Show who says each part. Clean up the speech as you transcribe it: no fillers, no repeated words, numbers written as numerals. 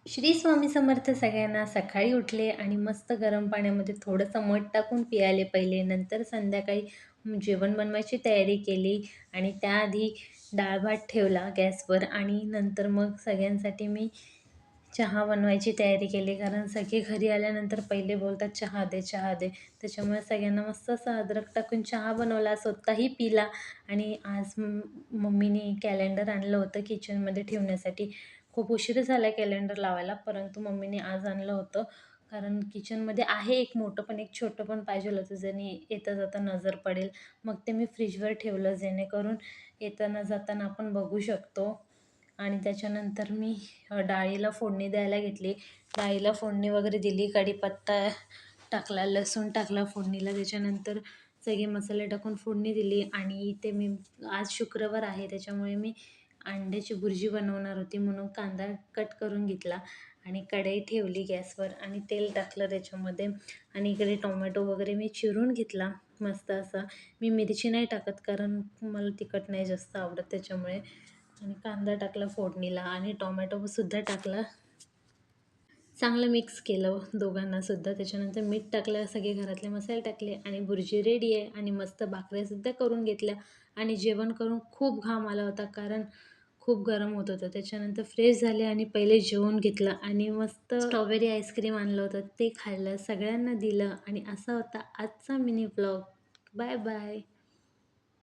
Speaker 1: श्री स्वामी समर्थ. सगळ्यांना सकाळी उठले आणि मस्त गरम पाण्यामध्ये थोडंसं मध टाकून पियाले पहिले. नंतर संध्याकाळी जेवण बनवायची तयारी केली आणि त्याआधी डाळ भात ठेवला गॅसवर आणि नंतर मग सगळ्यांसाठी मी चहा बनवायची तयारी केली. कारण सगळे घरी आल्यानंतर पहिले बोलतात चहा दे, चहा दे. त्याच्यामुळे सगळ्यांना मस्त असा अद्रक टाकून चहा बनवला, स्वतःही पिला. आणि आज मम्मीने कॅलेंडर आणलं होतं किचनमध्ये ठेवण्यासाठी. खूप उशीर झाला कॅलेंडर लावायला, परंतु मम्मीने आज आणलं होतं. कारण किचनमध्ये आहे एक मोठं पण एक छोटं पण पाहिजे होतं, ज्याने येता जाता नजर पडेल. मग ते मी फ्रीजवर ठेवलं, जेणेकरून येताना जाताना आपण बघू शकतो. आणि त्याच्यानंतर मी डाळीला फोडणी द्यायला घेतली. डाळीला फोडणी वगैरे दिली, कढीपत्ता टाकला, लसूण टाकला फोडणीला. त्याच्यानंतर सगळे मसाले टाकून फोडणी दिली. आणि इथे मी आज शुक्रवार आहे, त्याच्यामुळे मी अंड्याची भुर्जी बनवणार होती, म्हणून कांदा कट करून घेतला आणि कढई ठेवली गॅसवर आणि तेल टाकलं त्याच्यामध्ये. आणि इकडे टोमॅटो वगैरे मी चिरून घेतला मस्त असा. मी मिरची नाही टाकत, कारण मला तिखट नाही जास्त आवडत त्याच्यामुळे. आणि कांदा टाकला फोडणीला आणि टोमॅटोसुद्धा टाकला. चांगलं मिक्स केलं दोघांनासुद्धा. त्याच्यानंतर मीठ टाकलं, सगळे घरातले मसाले टाकले आणि भुर्जी रेडी आहे. आणि मस्त भाकऱ्यासुद्धा करून घेतल्या. आणि जेवण करून खूप घाम आला होता, कारण खूप गरम होत होतं. त्याच्यानंतर फ्रेश झाले आणि पहिले जेवून घेतलं आणि मस्त स्ट्रॉबेरी आईस्क्रीम आणलं होतं, ते खाल्लं, सगळ्यांना दिलं. आणि असा होता आजचा मिनी व्लॉग. Bye bye.